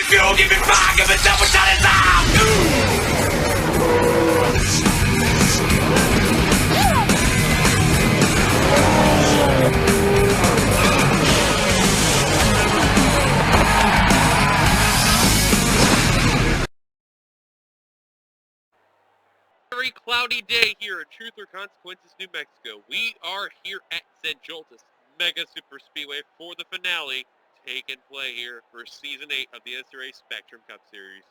fuel, give me fire, give me double shot and Very cloudy day here in Truth or Consequences, New Mexico. We are here at Joltis Mega Super Speedway for the finale taking play here for Season 8 of the NNSCRA Spectrum Cup Series.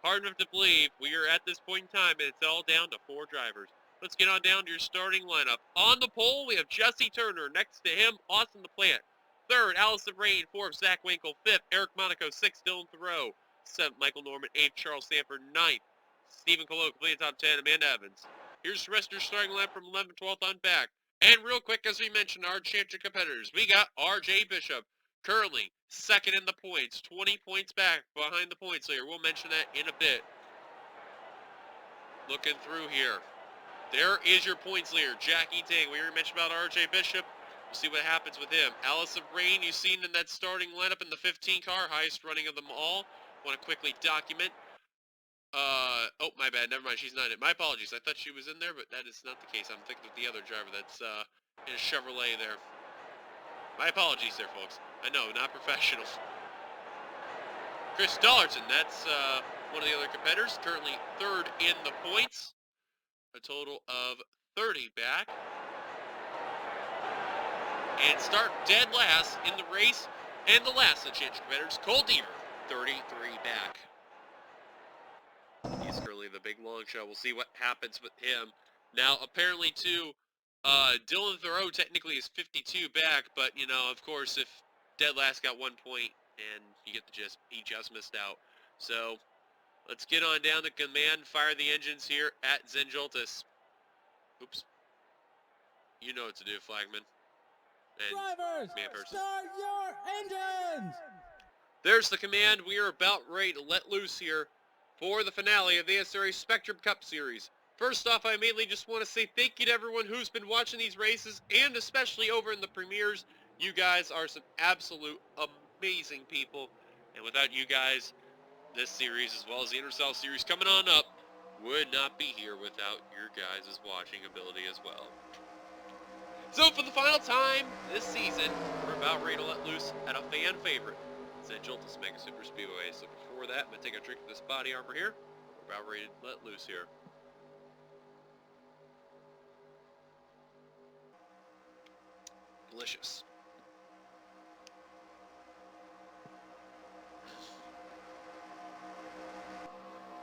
Hard enough to believe we are at this point in time and it's all down to 4 drivers. Let's get on down to your starting lineup. On the pole, we have Jesse Turner. Next to him, Austin LaPlante. Third, Allison Rain. Fourth, Zach Winkle. Fifth, Eric Monaco. Sixth, Dylan Thoreau. Seventh, Michael Norman. Eighth, Charles Sanford. Ninth, Stephen Colo, completed top 10, Amanda Evans. Here's the rest of your starting line from 11th, 12th on back. And real quick, as we mentioned, our championship competitors, we got RJ Bishop, currently second in the points, 20 points back behind the points leader. We'll mention that in a bit. Looking through here. There is your points leader, Jackie Tang. We already mentioned about RJ Bishop. We'll see what happens with him. Allison Rain, you've seen in that starting lineup in the 15 car, highest running of them all. Want to quickly document. Oh, my bad. Never mind. She's not in it. My apologies. I thought she was in there, but that is not the case. I'm thinking of the other driver that's, in a Chevrolet there. My apologies there, folks. I know, not professional. Chris Dollarton, that's, one of the other competitors. Currently third in the points. A total of 30 back. And start dead last in the race. And the last of the championship competitors, Cole Deaver, 33 back. He's currently the big long shot. We'll see what happens with him. Now, apparently, too, Dylan Thoreau technically is 52 back, but, you know, of course, if dead last got 1 point and you get the gist, he just missed out. So, let's get on down to command, fire the engines here at Joltis. Oops. You know what to do, Flagman. And drivers, start your engines! There's the command. We are about ready to let loose here for the finale of the NNSCRA Spectrum Cup Series. First off, I mainly just want to say thank you to everyone who's been watching these races, and especially over in the premieres. You guys are some absolute amazing people, and without you guys, this series, as well as the Intersouth Series coming on up, would not be here without your guys' watching ability as well. So for the final time this season, we're about ready to let loose at a fan favorite, Joltis Mega Super Speedway. So before that, I'm going to take a drink of this body armor here. We're about ready to let loose here. Delicious.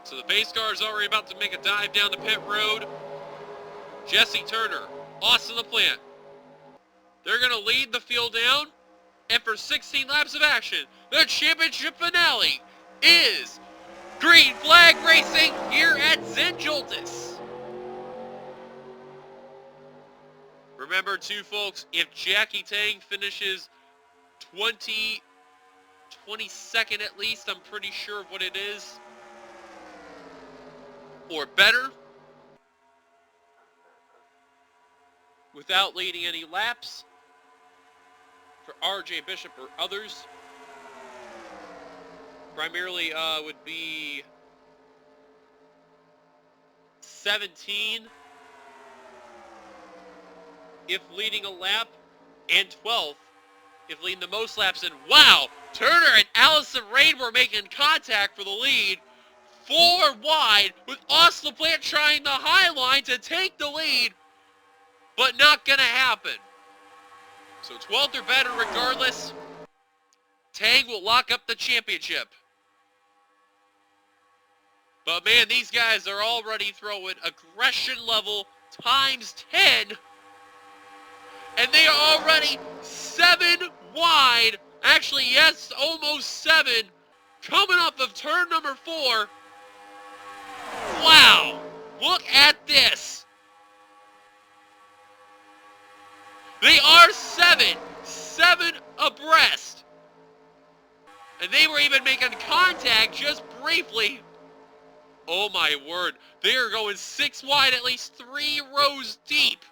So the base car is already about to make a dive down the pit road. Jesse Turner, Austin LaPlante. They're going to lead the field down. And for 16 laps of action, the championship finale is Green Flag Racing here at Joltis. Remember too, folks, if Jackie Tang finishes 22nd at least, I'm pretty sure of what it is, or better, without leading any laps, for RJ Bishop or others, primarily would be 17 if leading a lap, and 12th if leading the most laps. And wow, Turner and Allison Rain were making contact for the lead, 4 wide, with Austin LaPlante trying the high line to take the lead, but not gonna happen. So 12th or better regardless, Tang will lock up the championship. But man, these guys are already throwing aggression level times 10. And they are already 7 wide. Actually, yes, almost 7. Coming off of turn number 4. Wow, look at this. They are 7 abreast. And they were even making contact just briefly. Oh my word. They are going 6 wide, at least 3 rows deep.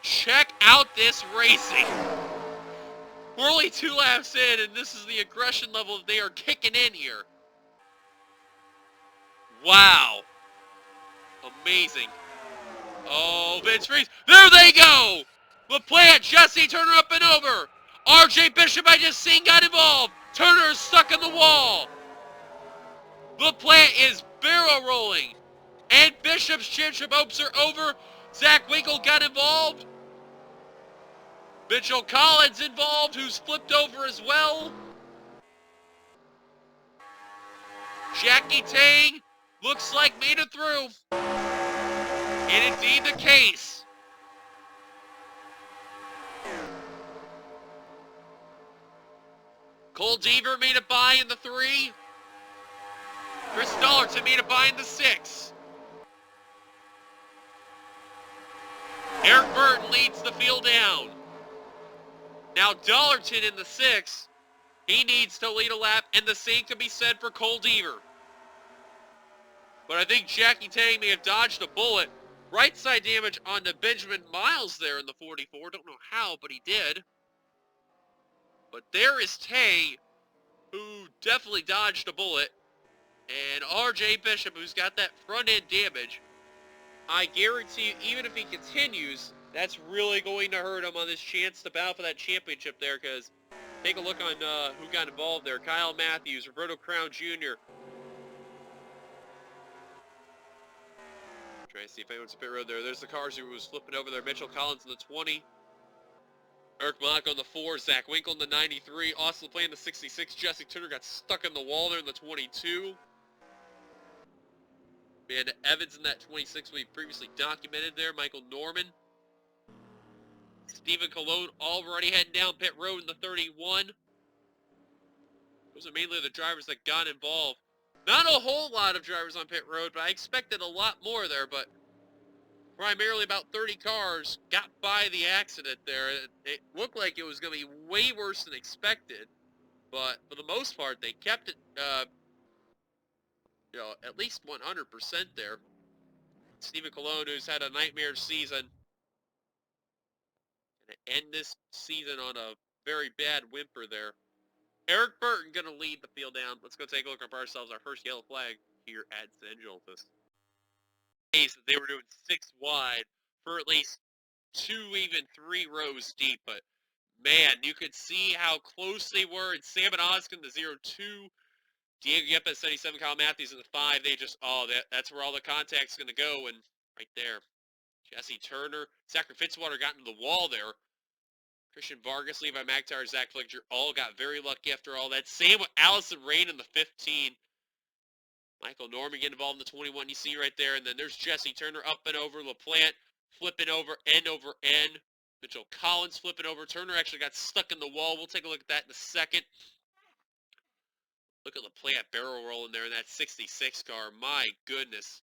Check out this racing. We're only 2 laps in, and this is the aggression level that they are kicking in here. Wow. Amazing. Oh, Vince Reese. There they go! LaPlante, Jesse Turner up and over. RJ Bishop, I just seen, got involved. Turner is stuck in the wall. LaPlante is barrel rolling. And Bishop's championship hopes are over. Zach Winkle got involved. Mitchell Collins involved, who's flipped over as well. Jackie Tang looks like made it through. And indeed the case. Cole Deaver made it by in the 3. Chris Dollarton made it by in the 6. Eric Burton leads the field down. Now Dollarton in the 6. He needs to lead a lap, and the same can be said for Cole Deaver. But I think Jackie Tang may have dodged a bullet. Right side damage on the Benjamin Miles there in the 44. Don't know how, but he did. But there is Tay, who definitely dodged a bullet. And RJ Bishop, who's got that front end damage. I guarantee you, even if he continues, that's really going to hurt him on his chance to battle for that championship there, because take a look on who got involved there. Kyle Matthews, Roberto Crown Jr. Trying to see if anyone's on pit road there. There's the cars who was flipping over there. Mitchell Collins in the 20. Eric Monaco in the 4. Zach Winkle in the 93. Austin LaPlante in the 66. Jesse Turner got stuck in the wall there in the 22. Amanda Evans in that 26 we previously documented there. Michael Norman. Stephen Colon already heading down pit road in the 31. Those are mainly the drivers that got involved. Not a whole lot of drivers on pit road, but I expected a lot more there, but primarily about 30 cars got by the accident there. It looked like it was going to be way worse than expected, but for the most part, they kept it, at least 100% there. Stephen Colon, who's had a nightmare season, going to end this season on a very bad whimper there. Eric Burton going to lead the field down. Let's go take a look at ourselves, our first yellow flag here at San Joltis. They were doing 6 wide for at least 2, even 3 rows deep, but man, you could see how close they were. And Sam and Oskin, the 0-2, Diego Yepes, 77, Kyle Matthews in the 5. They just, that's where all the contact's going to go, and right there. Jesse Turner, Zachary Fitzwater got into the wall there. Christian Vargas, Levi McIntyre, Zach Fletcher all got very lucky after all that. Same with Allison Rain in the 15. Michael Norman getting involved in the 21 you see right there. And then there's Jesse Turner up and over. LaPlante flipping over end. Mitchell Collins flipping over. Turner actually got stuck in the wall. We'll take a look at that in a second. Look at LaPlante barrel rolling there in that 66 car. My goodness.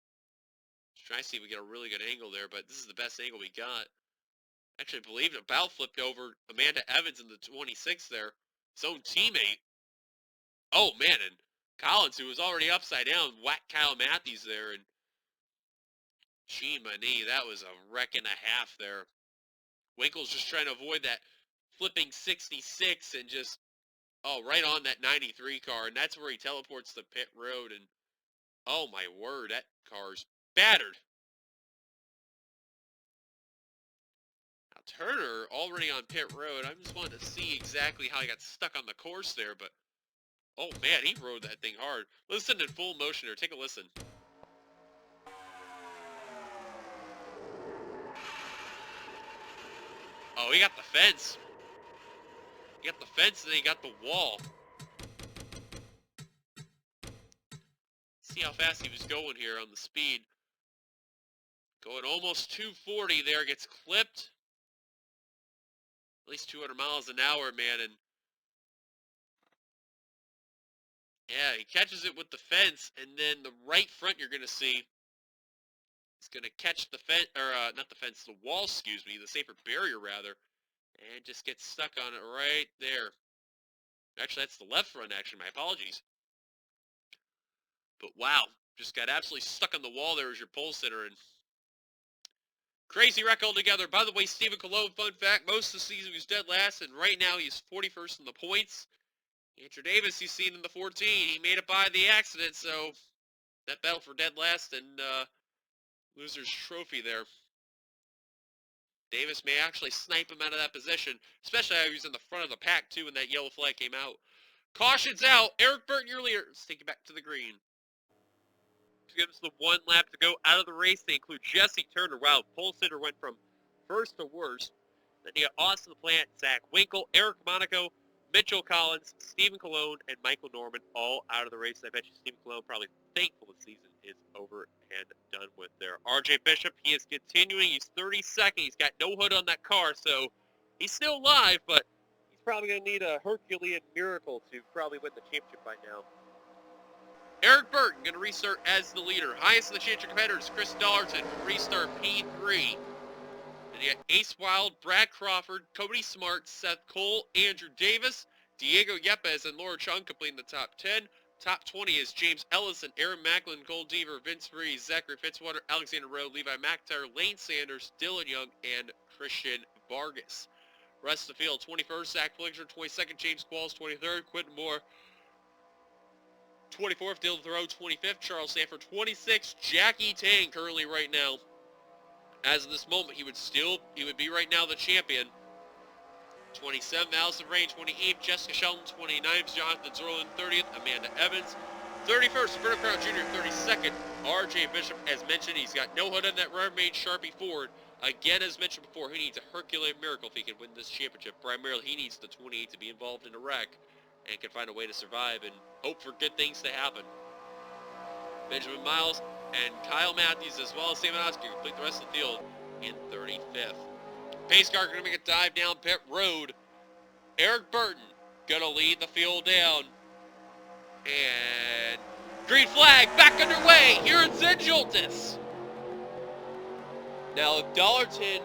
Just trying to see if we get a really good angle there, but this is the best angle we got. Actually, I believe it about flipped over Amanda Evans in the 26 there. His own teammate. Oh, man, and Collins, who was already upside down, whacked Kyle Matthews there. And gee, my knee, that was a wreck and a half there. Winkle's just trying to avoid that flipping 66 and just, right on that 93 car. And that's where he teleports to pit road. And, oh, my word, that car's battered. Turner already on pit road. I just wanted to see exactly how he got stuck on the course there, but oh man, he rode that thing hard. Listen in full motion here. Take a listen. Oh, he got the fence. He got the fence and then he got the wall. See how fast he was going here on the speed. Going almost 240 there, gets clipped. At least 200 miles an hour, man, and yeah, he catches it with the fence, and then the right front you're going to see is going to catch the fence, or not the fence, the wall, excuse me, the safer barrier, rather, and just gets stuck on it right there. Actually, that's the left front, actually, my apologies. But wow, just got absolutely stuck on the wall there as your pole sitter, and Crazy wreck altogether. By the way, Stephen Cologne, fun fact, most of the season he was dead last, and right now he's 41st in the points. Andrew Davis, he's seen in the 14. He made it by the accident, so that battle for dead last and loser's trophy there. Davis may actually snipe him out of that position, especially how he was in the front of the pack, too, when that yellow flag came out. Caution's out. Eric Burton, your leader. Let's take it back to the green. Gives the 1 lap to go out of the race. They include Jesse Turner. Wow, pole sitter went from first to worst. Then you got Austin Plant, Zach Winkle, Eric Monaco, Mitchell Collins, Stephen Cologne, and Michael Norman all out of the race. I bet you Stephen Cologne probably thankful the season is over and done with there. RJ Bishop, he is continuing. He's 32nd. He's got no hood on that car, so he's still alive, but he's probably going to need a Herculean miracle to probably win the championship by now. Eric Burton going to restart as the leader. Highest of the championship competitors, Chris Dollarton from restart P3. Then you got Ace Wild, Brad Crawford, Cody Smart, Seth Cole, Andrew Davis, Diego Yepes, and Laura Chung completing the top 10. Top 20 is James Ellison, Aaron Macklin, Cole Deaver, Vince Reese, Zachary Fitzwater, Alexander Rowe, Levi McIntyre, Lane Sanders, Dylan Young, and Christian Vargas. Rest of the field, 21st, Zach Flinger, 22nd, James Qualls, 23rd, Quentin Moore, 24th, Dylan Thoreau, 25th, Charles Sanford, 26th, Jackie Tang currently right now. As of this moment, he would be right now the champion. 27th, Allison Rain, 28th, Jessica Shelton, 29th, Jonathan Zorlin, 30th, Amanda Evans, 31st, Roberto Crown Jr., 32nd, RJ Bishop. As mentioned, he's got no hood on that rubber-made Sharpie Ford. Again, as mentioned before, he needs a Herculean miracle if he can win this championship. Primarily, he needs the 28 to be involved in a wreck and can find a way to survive and hope for good things to happen. Benjamin Miles and Kyle Matthews, as well as Sam Oskar, complete the rest of the field in 35th. Pace car going to make a dive down pit road. Eric Burton going to lead the field down. And green flag back underway here at St. Joltis. Now, if Dollarton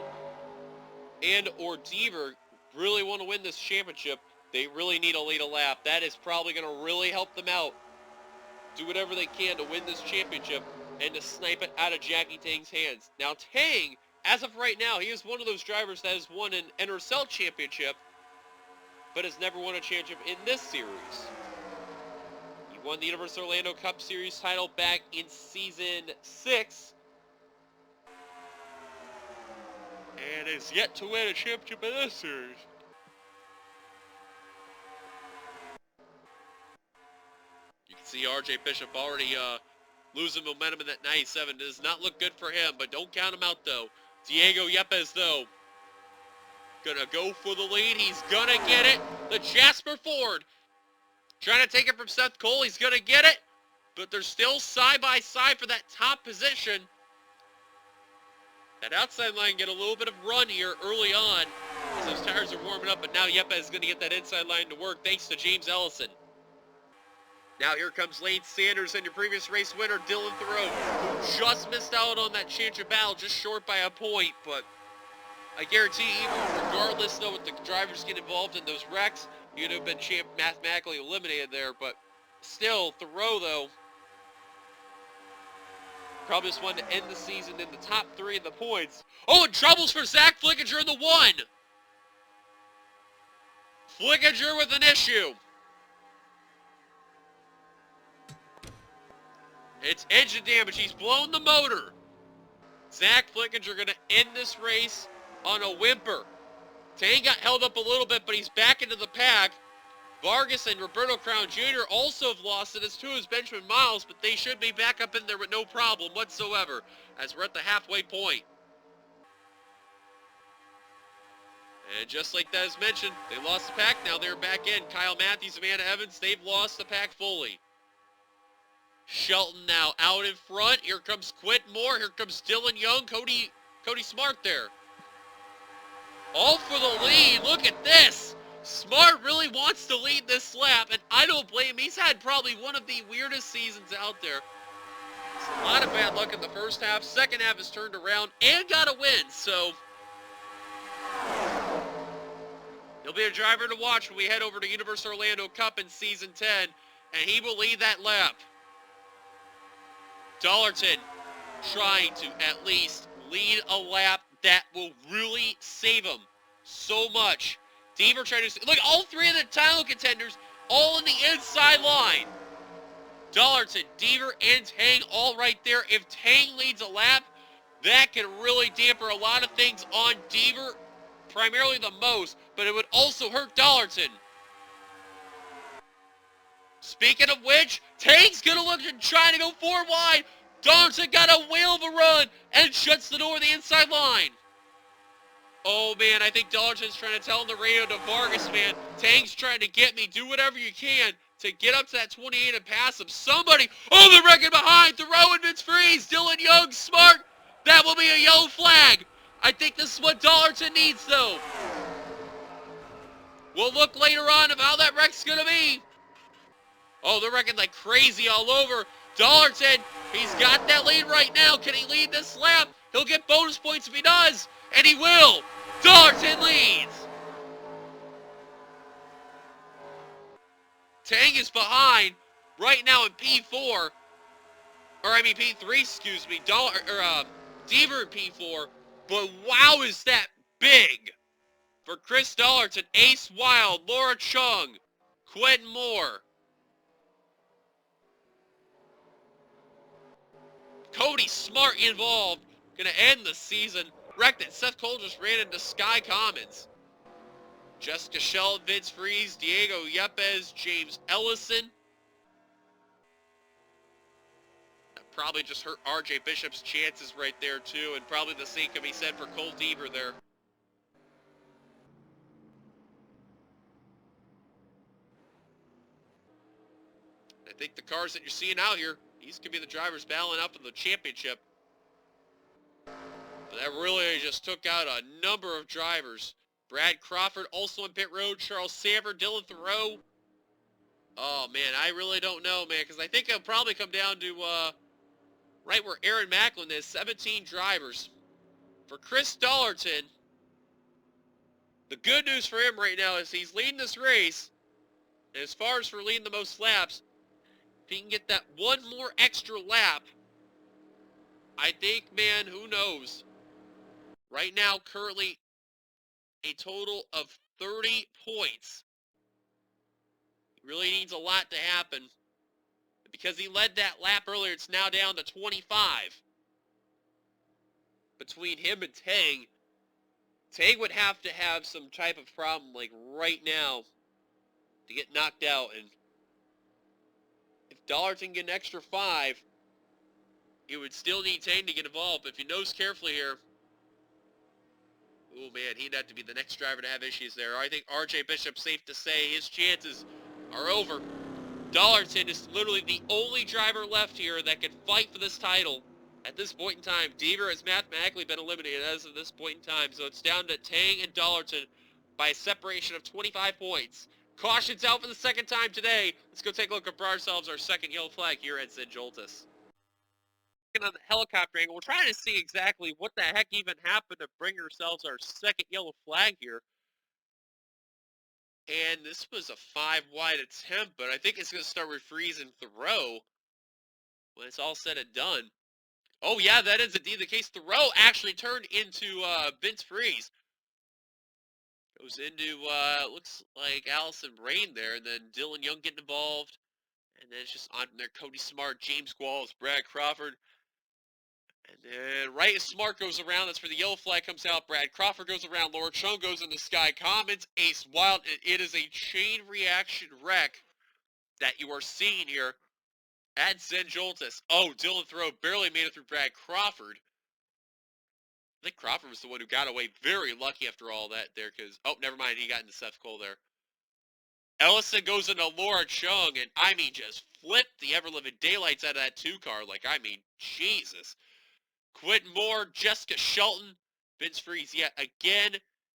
and or Deaver really want to win this championship, they really need to lead a lap. That is probably going to really help them out. Do whatever they can to win this championship and to snipe it out of Jackie Tang's hands. Now, Tang, as of right now, he is one of those drivers that has won an NRSL championship, but has never won a championship in this series. He won the Universal Orlando Cup Series title back in Season 6, and is yet to win a championship in this series. You can see RJ Bishop already losing momentum in that 97. Does not look good for him, but don't count him out, though. Diego Yepes, though, gonna go for the lead. He's gonna get it. The Jasper Ford trying to take it from Seth Cole. He's gonna get it, but they're still side by side for that top position. That outside line get a little bit of run here early on as those tires are warming up, but now Yepes is gonna get that inside line to work thanks to James Ellison. Now here comes Lane Sanders and your previous race winner, Dylan Thoreau, who just missed out on that championship battle, just short by a point. But I guarantee even regardless, though, if the drivers get involved in those wrecks, you'd have been mathematically eliminated there. But still, Thoreau, though, probably just wanted to end the season in the top 3 of the points. Oh, and troubles for Zach Flickinger in the 1. Flickinger with an issue. It's engine damage. He's blown the motor. Zach Flickinger going to end this race on a whimper. Tang got held up a little bit, but he's back into the pack. Vargas and Roberto Crown Jr. also have lost it, as too as Benjamin Miles, but they should be back up in there with no problem whatsoever, as we're at the halfway point. And just like that as mentioned, they lost the pack. Now they're back in. Kyle Matthews, Amanda Evans, they've lost the pack fully. Shelton now out in front. Here comes Quentin Moore. Here comes Dylan Young. Cody Smart there. All for the lead. Look at this. Smart really wants to lead this lap, and I don't blame him. He's had probably one of the weirdest seasons out there. It's a lot of bad luck in the first half. Second half has turned around and got a win, so he'll be a driver to watch when we head over to Universal Orlando Cup in Season 10, and he will lead that lap. Dollarton trying to at least lead a lap that will really save him so much. Deaver trying to... Look, all three of the title contenders all in the inside line. Dollarton, Deaver, and Tang all right there. If Tang leads a lap, that can really damper a lot of things on Deaver, primarily the most, but it would also hurt Dollarton. Speaking of which, Tang's gonna look and trying to go forward wide. Dollarton got a whale of a run and shuts the door of the inside line. Oh man, I think Dollarton's trying to tell on the radio to Vargas, man. Tang's trying to get me. Do whatever you can to get up to that 28 and pass him. Somebody, oh, the wrecking behind, throwing Vince Freeze, Dylan Young, smart. That will be a yellow flag. I think this is what Dollarton needs, though. We'll look later on of how that wreck's gonna be. Oh, they're wrecking like crazy all over. Dollarton, he's got that lead right now. Can he lead this lap? He'll get bonus points if he does, and he will. Dollarton leads. Tang is behind right now in P4, or I mean P3, excuse me. Deaver in P4, but wow, is that big for Chris Dollarton, Ace Wild, Laura Chung, Quentin Moore, Cody Smart involved, gonna end the season. Wrecked it. Seth Cole just ran into Sky Commons. Jessica Shell, Vince Freeze, Diego Yepes, James Ellison. That probably just hurt RJ Bishop's chances right there too, and probably the same can be said for Cole Deaver there. I think the cars that you're seeing out here, these could be the drivers battling up in the championship. But that really just took out a number of drivers. Brad Crawford also in pit road. Charles Sanford, Dylan Thoreau. Oh, man, I really don't know, man, because I think it'll probably come down to right where Aaron Macklin is, 17 drivers. For Chris Dollarton, the good news for him right now is he's leading this race. And as far as for leading the most laps, if he can get that one more extra lap, I think, man, who knows? Right now, currently, a total of 30 points. He really needs a lot to happen. Because he led that lap earlier, it's now down to 25. Between him and Tang. Tang would have to have some type of problem, like right now, to get knocked out. And if Dollarton get an extra 5, he would still need Tang to get involved. But if he knows carefully here, oh man, he'd have to be the next driver to have issues there. I think RJ Bishop's safe to say his chances are over. Dollarton is literally the only driver left here that can fight for this title at this point in time. Deaver has mathematically been eliminated as of this point in time, so it's down to Tang and Dollarton by a separation of 25 points. Caution's out for the second time today. Let's go take a look at ourselves, our second yellow flag here at St. Joltis. On the helicopter angle, we're trying to see exactly what the heck even happened to bring ourselves our second yellow flag here. And this was a 5-wide attempt, but I think it's going to start with Freeze and Thoreau when it's all said and done. Oh yeah, that is indeed the case. Thoreau actually turned into Vince Freeze. Goes into, looks like Allison Rain there, and then Dylan Young getting involved. And then it's just on there, Cody Smart, James Qualls, Brad Crawford. And then right as Smart goes around, that's where the yellow flag comes out. Brad Crawford goes around. Laura Chung goes into Sky Commons. Ace Wild. It is a chain reaction wreck that you are seeing here at St. Joltis. Oh, Dylan Thoreau barely made it through Brad Crawford. I think Crawford was the one who got away. Very lucky after all that there, because, oh, never mind. He got into Seth Cole there. Ellison goes into Laura Chung, and I mean, just flipped the ever-living daylights out of that 2-car. Like, I mean, Jesus. Quentin Moore, Jessica Shelton, Vince Freeze yet again,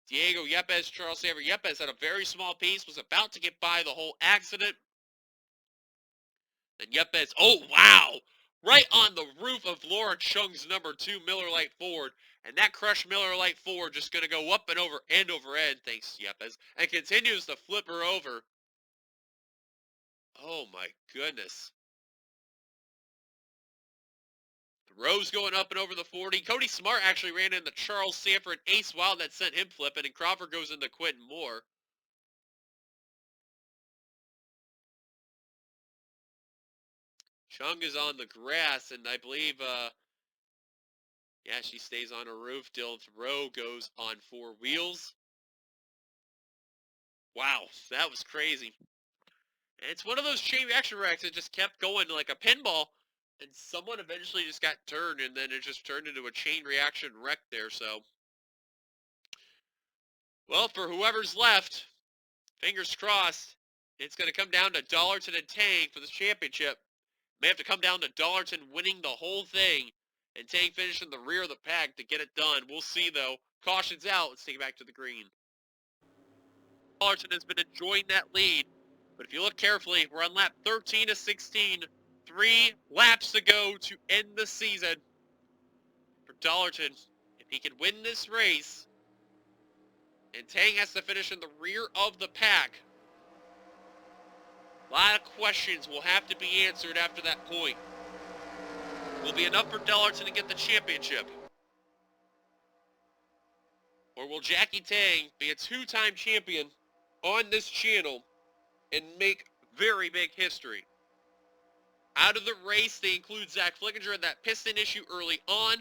Diego Yepes, Charles Sanford. Yepes had a very small piece, was about to get by the whole accident. And Yepes, oh wow, right on the roof of Laura Chung's number 2 Miller Lite Ford. And that crushed Miller Lite Ford just going to go up and over end, thanks to Yepes, and continues to flip her over. Oh my goodness. Rose going up and over the 40. Cody Smart actually ran into Charles Sanford Ace Wild that sent him flipping, and Crawford goes into Quentin Moore. Chung is on the grass, and I believe, yeah, she stays on her roof. Dylan Thoreau goes on 4 wheels. Wow, that was crazy. And it's one of those chain reaction wrecks that just kept going like a pinball, and someone eventually just got turned, and then it just turned into a chain reaction wreck there, so. Well, for whoever's left, fingers crossed, it's going to come down to Dollarton and Tang for the championship. May have to come down to Dollarton winning the whole thing, and Tang finishing the rear of the pack to get it done. We'll see, though. Caution's out. Let's take it back to the green. Dollarton has been enjoying that lead, but if you look carefully, we're on lap 13 of 16. 3 laps to go to end the season for Dollarton. If he can win this race, and Tang has to finish in the rear of the pack, a lot of questions will have to be answered after that point. Will be enough for Dollarton to get the championship? Or will Jackie Tang be a 2-time champion on this channel and make very big history? Out of the race, they include Zach Flickinger and that piston issue early on,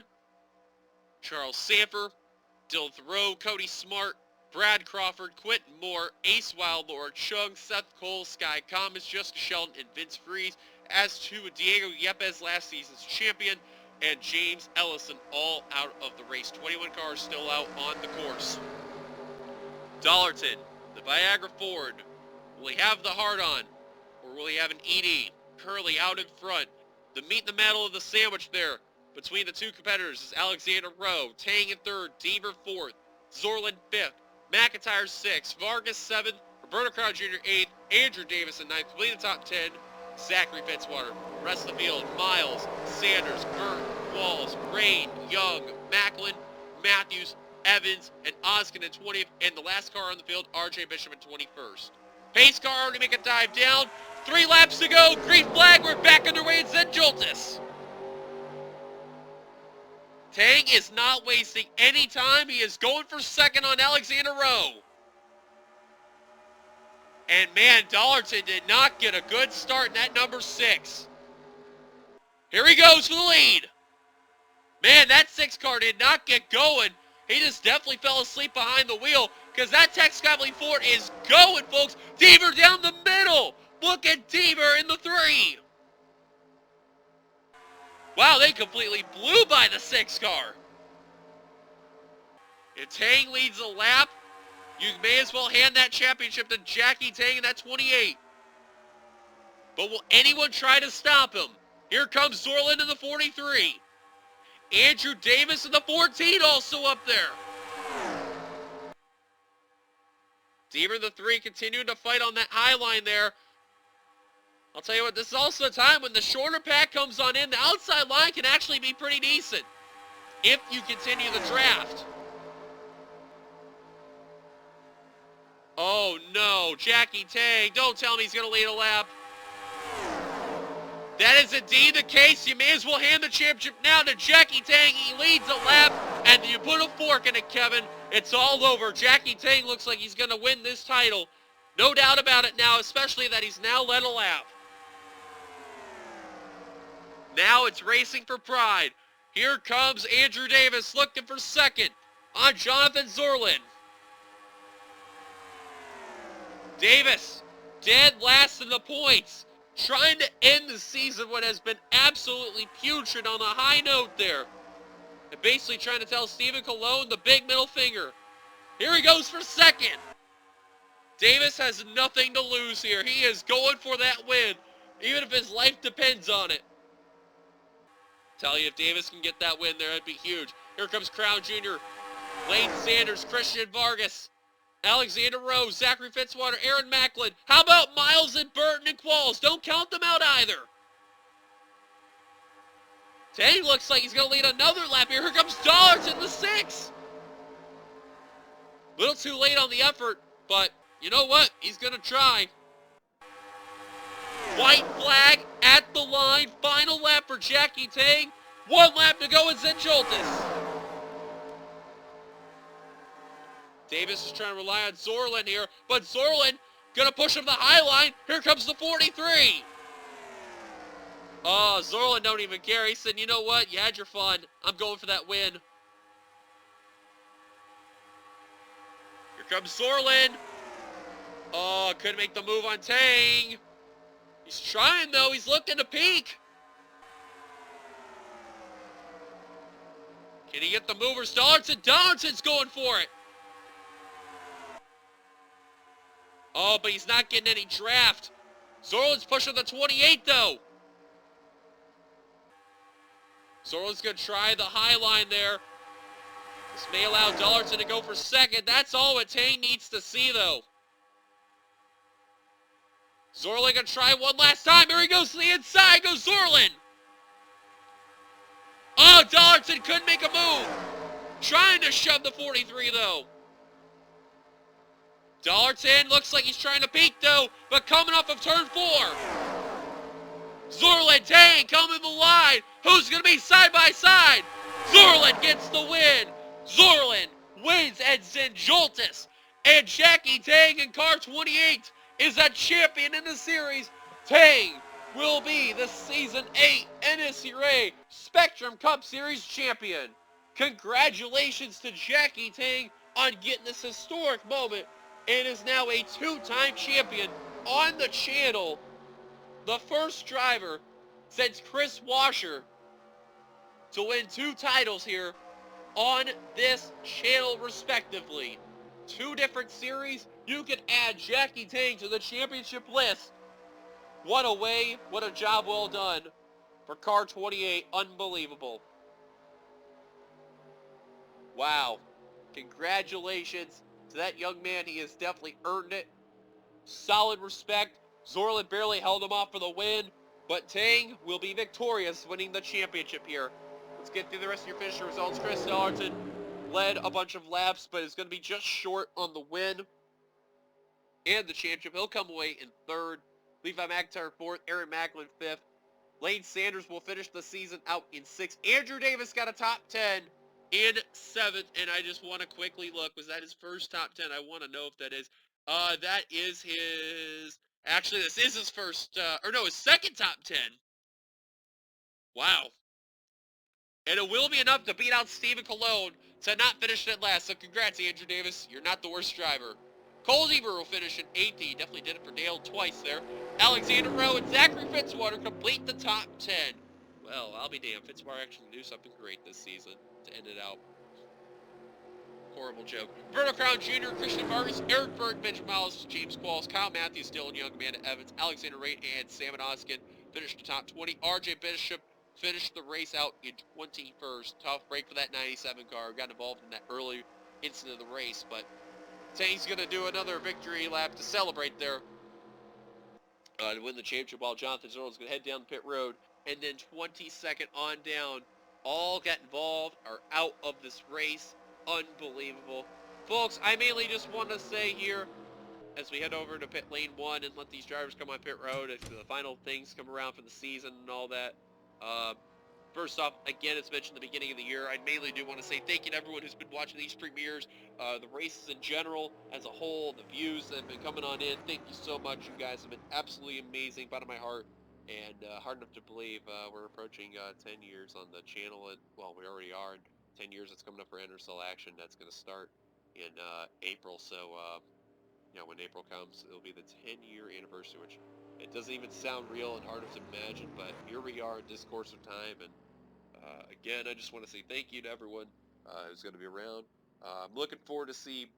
Charles Sanford, Dylan Thoreau, Cody Smart, Brad Crawford, Quentin Moore, Ace Wildlord, Chung, Seth Cole, Sky Thomas, Jessica Sheldon, and Vince Freeze, as to Diego Yepes, last season's champion, and James Ellison, all out of the race. 21 cars still out on the course. Dollarton, the Viagra Ford, will he have the hard-on, or will he have an ED? Curly out in front. The meat in the middle of the sandwich there between the two competitors is Alexander Rowe, Tang in 3rd, Deaver 4th, Zorlin 5th, McIntyre 6th, Vargas 7th, Roberto Crown Jr. 8th, Andrew Davis in 9th, completing the top 10, Zachary Fitzwater. Rest of the field, Miles, Sanders, Burton, Walls, Rain, Young, Macklin, Matthews, Evans, and Oskin in 20th, and the last car on the field, RJ Bishop in 21st. Pace car to make a dive down. 3 laps to go. Green flag. We're back underway at Joltis. Tang is not wasting any time. He is going for second on Alexander Rowe. And man, Dollarton did not get a good start in that number 6. Here he goes for the lead. Man, that 6 car did not get going. He just definitely fell asleep behind the wheel, because that Tech Skyline Ford is going, folks. Deaver down the middle. Look at Deaver in the 3. Wow, they completely blew by the 6 car. If Tang leads the lap, you may as well hand that championship to Jackie Tang in that 28. But will anyone try to stop him? Here comes Zorlin in the 43. Andrew Davis in the 14 also up there. Deaver in the 3 continuing to fight on that high line there. I'll tell you what, this is also a time when the shorter pack comes on in. The outside line can actually be pretty decent if you continue the draft. Oh no, Jackie Tang, don't tell me he's going to lead a lap. That is indeed the case. You may as well hand the championship now to Jackie Tang. He leads a lap, and you put a fork in it, Kevin. It's all over. Jackie Tang looks like he's going to win this title. No doubt about it now, especially that he's now led a lap. Now it's racing for pride. Here comes Andrew Davis looking for second on Jonathan Zorlin. Davis, dead last in the points. Trying to end the season what has been absolutely putrid on a high note there. And basically trying to tell Stephen Colon the big middle finger. Here he goes for second. Davis has nothing to lose here. He is going for that win, even if his life depends on it. Tell you, if Davis can get that win there, that'd be huge. Here comes Crown Jr., Lane Sanders, Christian Vargas, Alexander Rose, Zachary Fitzwater, Aaron Macklin. How about Miles and Burton and Qualls? Don't count them out either. Tang looks like he's going to lead another lap here. Here comes Dollarton, the 6. Little too late on the effort, but you know what? He's going to try. White flag at the line. Final lap for Jackie Tang. 1 lap to go in St. Joltis. Davis is trying to rely on Zorlin here, but Zorlin gonna push him the high line. Here comes the 43. Oh, Zorlin don't even care. He said, you know what? You had your fun. I'm going for that win. Here comes Zorlin. Oh, couldn't make the move on Tang. He's trying, though. He's looking to peak. Can he get the movers? Donaldson's going for it. Oh, but he's not getting any draft. Zorlin's pushing the 28, though. Zorlin's going to try the high line there. This may allow Donaldson to go for second. That's all what Tang needs to see, though. Zorlin going to try one last time. Here he goes to the inside. Goes Zorlin. Oh, Donaldson couldn't make a move. Trying to shove the 43, though. Donaldson looks like he's trying to peak, though, but coming off of turn 4. Zorlin, Tang, coming the line. Who's going to be side by side? Zorlin gets the win. Zorlin wins at St. Joltis. And Jackie Tang in car 28 is a champion in the series. Tang will be the Season 8 NNSCRA Spectrum Cup Series champion. Congratulations to Jackie Tang on getting this historic moment and is now a 2-time champion on the channel. The first driver since Chris Washer to win 2 titles here on this channel respectively. 2 different series. You can add Jackie Tang to the championship list. What a way, what a job well done for car 28. Unbelievable. Wow. Congratulations to that young man. He has definitely earned it. Solid respect. Zorlin barely held him off for the win, but Tang will be victorious, winning the championship here. Let's get through the rest of your finisher results. Chris Donaldson led a bunch of laps, but is going to be just short on the win and the championship. He'll come away in 3rd. Levi McIntyre 4th. Aaron Macklin 5th. Lane Sanders will finish the season out in 6th. Andrew Davis got a top 10 in 7th, and I just want to quickly look. Was that his first top 10? I want to know if that is. That is his... Actually, this is his first, his second top 10. Wow. And it will be enough to beat out Steven Colon to not finish at last. So congrats, Andrew Davis. You're not the worst driver. Cole Deaver will finish in 8th. He definitely did it for Dale twice there. Alexander Rowe and Zachary Fitzwater complete the top 10. Well, I'll be damned. Fitzwater actually do something great this season to end it out. Horrible joke. Verno Crown Jr., Christian Vargas, Eric Berg, Benjamin Miles, James Qualls, Kyle Matthews, Dylan Young, Amanda Evans, Alexander Raitt, and Salmon Oskin finished the top 20. RJ Bishop finished the race out in 21st. Tough break for that 97 car. Got involved in that early incident of the race, but Tang's going to do another victory lap to celebrate there to win the championship, while Jonathan Zorlin is going to head down the pit road. And then 22nd on down, all got involved, are out of this race. Unbelievable. Folks, I mainly just want to say here, as we head over to pit lane 1 and let these drivers come on pit road, as the final things come around for the season and all that. First off, again, it's mentioned at the beginning of the year, I mainly do want to say thank you to everyone who's been watching these premieres, the races in general, as a whole, the views that have been coming on in. Thank you so much. You guys have been absolutely amazing, bottom of my heart, and hard enough to believe we're approaching 10 years on the channel, and, well, we already are, and 10 years that's coming up for NRSL Action. That's going to start in April, so, when April comes, it'll be the 10-year anniversary, which it doesn't even sound real and hard to imagine, but here we are in this course of time, and again, I just want to say thank you to everyone who's going to be around. I'm looking forward to see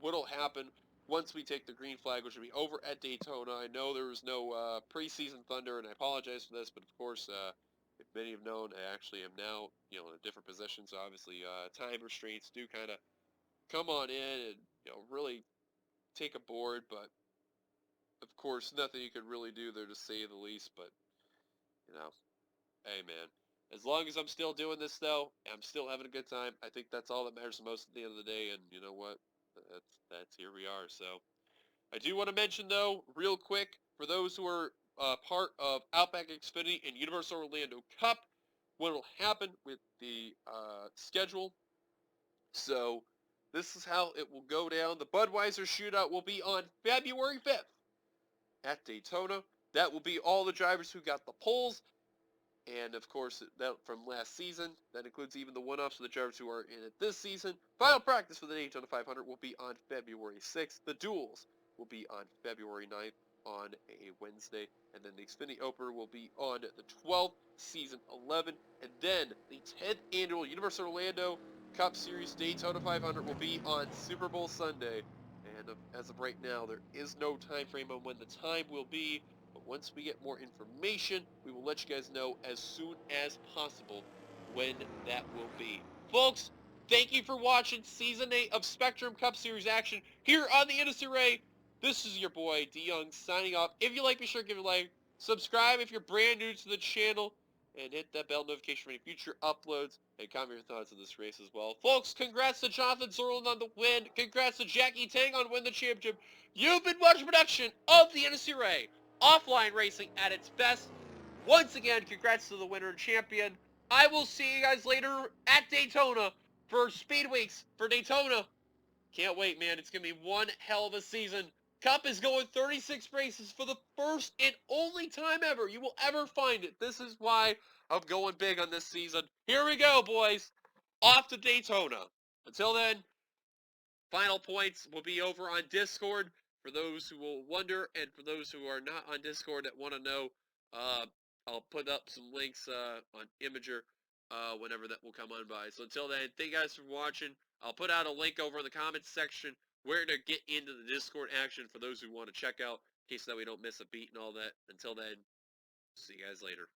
what'll happen once we take the green flag, which will be over at Daytona. I know there was no preseason thunder, and I apologize for this, but of course, if many have known, I actually am now, in a different position, so obviously time restraints do kind of come on in and, really take a board, but of course, nothing you can really do there to say the least, but, hey, man. As long as I'm still doing this, though, I'm still having a good time. I think that's all that matters the most at the end of the day, and you know what? That's here we are. So I do want to mention, though, real quick, for those who are part of Outback Xfinity and Universal Orlando Cup, what will happen with the schedule. So this is how it will go down. The Budweiser Shootout will be on February 5th at Daytona. That will be all the drivers who got the poles. And, of course, that from last season. That includes even the one-offs for the drivers who are in it this season. Final practice for the Daytona 500 will be on February 6th. The duels will be on February 9th on a Wednesday. And then the Xfinity Opener will be on the 12th, Season 11. And then the 10th Annual Universal Orlando Cup Series Daytona 500 will be on Super Bowl Sunday. And as of right now, there is no time frame on when the time will be. But once we get more information, we will let you guys know as soon as possible when that will be. Folks, thank you for watching Season 8 of Spectrum Cup Series action here on the NNSCRA. This is your boy, D Young, signing off. If you like, be sure to give it a like. Subscribe if you're brand new to the channel. And hit that bell notification for any future uploads. And comment your thoughts on this race as well. Folks, congrats to Jonathan Zorland on the win. Congrats to Jackie Tang on winning the championship. You've been watching production of the NNSCRA. Offline racing at its best. Once again, congrats to the winner and champion. I will see you guys later at Daytona for Speed Weeks for Daytona. Can't wait, man. It's going to be one hell of a season. Cup is going 36 races for the first and only time ever you will ever find it. This is why I'm going big on this season. Here we go, boys. Off to Daytona. Until then, final points will be over on Discord. For those who will wonder, and for those who are not on Discord that want to know, I'll put up some links on Imager whenever that will come on by. So until then, thank you guys for watching. I'll put out a link over in the comments section where to get into the Discord action for those who want to check out, in case that we don't miss a beat and all that. Until then, see you guys later.